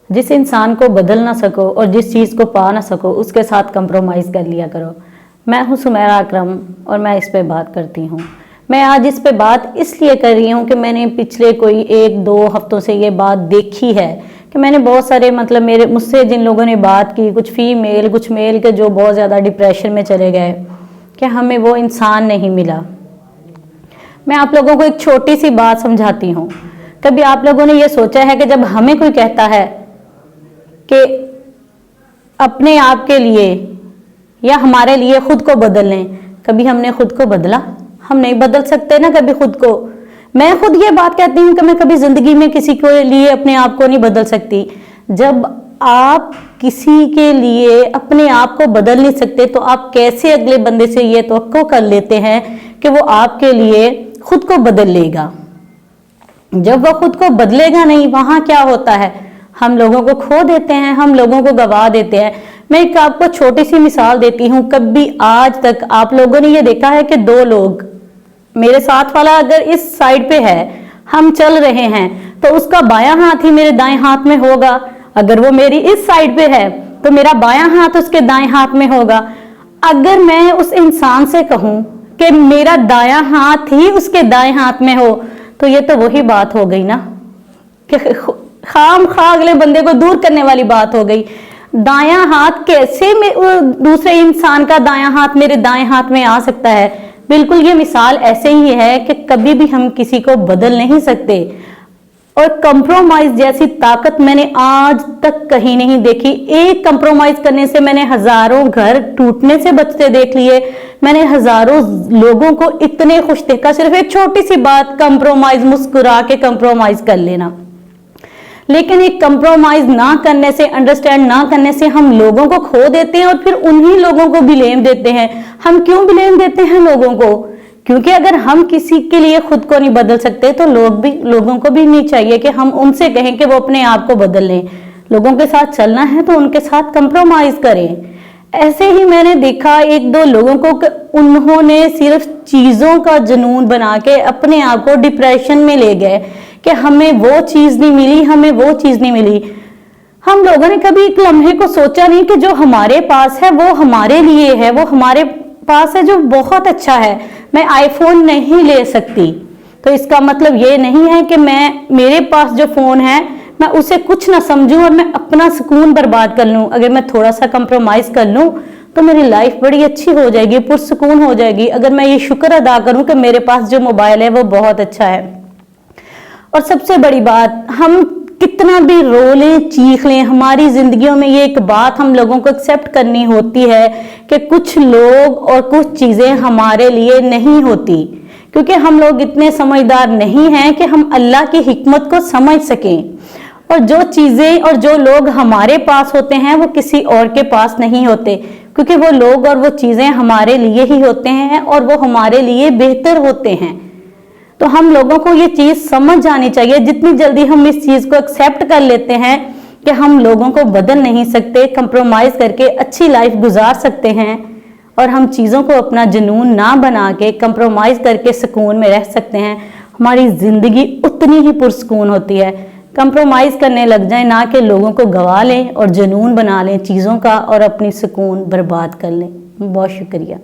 जिस इंसान को बदल ना सको और जिस चीज़ को पा ना सको उसके साथ कंप्रोमाइज़ कर लिया करो। मैं हूँ सुमेरा अकरम और मैं इस पे बात करती हूँ। मैं आज इस पे बात इसलिए कर रही हूँ कि मैंने पिछले कोई 1-2 हफ्तों से ये बात देखी है कि मैंने बहुत सारे मेरे मुझसे जिन लोगों ने बात की, कुछ फीमेल कुछ मेल के, जो बहुत ज़्यादा डिप्रेशन में चले गए कि हमें वो इंसान नहीं मिला। मैं आप लोगों को एक छोटी सी बात समझाती हूँ। कभी आप लोगों ने ये सोचा है कि जब हमें कोई कहता है कि अपने आप के लिए या हमारे लिए खुद को बदल लें, कभी हमने खुद को बदला? हम नहीं बदल सकते ना कभी खुद को। मैं खुद ये बात कहती हूँ कि मैं कभी जिंदगी में किसी के लिए अपने आप को नहीं बदल सकती। जब आप किसी के लिए अपने आप को बदल नहीं सकते तो आप कैसे अगले बंदे से ये तवक्को कर लेते हैं कि वो आपके लिए खुद को बदल लेगा? जब वो खुद को बदलेगा नहीं, वहां क्या होता है? हम लोगों को खो देते हैं, हम लोगों को गवा देते हैं। मैं एक आपको छोटी सी मिसाल देती हूँ। कभी आज तक आप लोगों ने ये देखा है कि 2 लोग, मेरे साथ वाला अगर इस साइड पे है, हम चल रहे हैं, तो उसका बायां हाथ ही मेरे दाएं हाथ में होगा। अगर वो मेरी इस साइड पे है तो मेरा बायां हाथ उसके दाएं हाथ में होगा। अगर मैं उस इंसान से कहूं कि मेरा दायां हाथ ही उसके दाएं हाथ में हो, तो ये तो वही बात हो गई ना कि खाम खा अगले बंदे को दूर करने वाली बात हो गई। दायां हाथ कैसे दूसरे इंसान का दायां हाथ मेरे दाएं हाथ में आ सकता है? बिल्कुल ये मिसाल ऐसे ही है कि कभी भी हम किसी को बदल नहीं सकते। और कंप्रोमाइज जैसी ताकत मैंने आज तक कहीं नहीं देखी। एक कंप्रोमाइज करने से मैंने हजारों घर टूटने से बचते देख लिए। मैंने हजारों लोगों को इतने खुश देखा, सिर्फ एक छोटी सी बात, कंप्रोमाइज, मुस्कुरा के कंप्रोमाइज कर लेना। लेकिन एक कंप्रोमाइज ना करने से, अंडरस्टैंड ना करने से हम लोगों को खो देते हैं और फिर उन्हीं लोगों को ब्लेम देते हैं। हम क्यों ब्लेम देते हैं लोगों को? क्योंकि अगर हम किसी के लिए खुद को नहीं बदल सकते तो लोगों को भी नहीं चाहिए कि हम उनसे कहें कि वो अपने आप को बदल लें। लोगों के साथ चलना है तो उनके साथ कंप्रोमाइज करें। ऐसे ही मैंने देखा 1-2 लोगों को कि उन्होंने सिर्फ चीजों का जुनून बना के अपने आप को डिप्रेशन में ले गए कि हमें वो चीज नहीं मिली, हमें वो चीज नहीं मिली। हम लोगों ने कभी एक लम्हे को सोचा नहीं कि जो हमारे पास है वो हमारे लिए है, वो हमारे पास है जो बहुत अच्छा है। मैं आईफोन नहीं ले सकती तो इसका मतलब ये नहीं है कि मेरे पास जो फोन है मैं उसे कुछ ना समझूं और मैं अपना सुकून बर्बाद कर लूं। अगर मैं थोड़ा सा कंप्रोमाइज कर लूं तो मेरी लाइफ बड़ी अच्छी हो जाएगी, पुरसुकून हो जाएगी। अगर मैं ये शुक्र अदा करूं कि मेरे पास जो मोबाइल है वो बहुत अच्छा है। और सबसे बड़ी बात, हम कितना भी रो लें, चीख लें, हमारी जिंदगियों में ये एक बात हम लोगों को एक्सेप्ट करनी होती है कि कुछ लोग और कुछ चीजें हमारे लिए नहीं होती, क्योंकि हम लोग इतने समझदार नहीं हैं कि हम अल्लाह की हिकमत को समझ सकें। और जो चीजें और जो लोग हमारे पास होते हैं वो किसी और के पास नहीं होते, क्योंकि वो लोग और वो चीजें हमारे लिए ही होते हैं और वो हमारे लिए बेहतर होते हैं। तो हम लोगों को ये चीज समझ जानी चाहिए। जितनी जल्दी हम इस चीज को एक्सेप्ट कर लेते हैं कि हम लोगों को बदल नहीं सकते, कंप्रोमाइज करके अच्छी लाइफ गुजार सकते हैं और हम चीजों को अपना जुनून ना बना के कंप्रोमाइज करके सुकून में रह सकते हैं, हमारी जिंदगी उतनी ही पुरसुकून होती है। कंप्रोमाइज करने लग जाए ना कि लोगों को गवा लें और जुनून बना लें चीजों का और अपनी सुकून बर्बाद कर लें। बहुत शुक्रिया।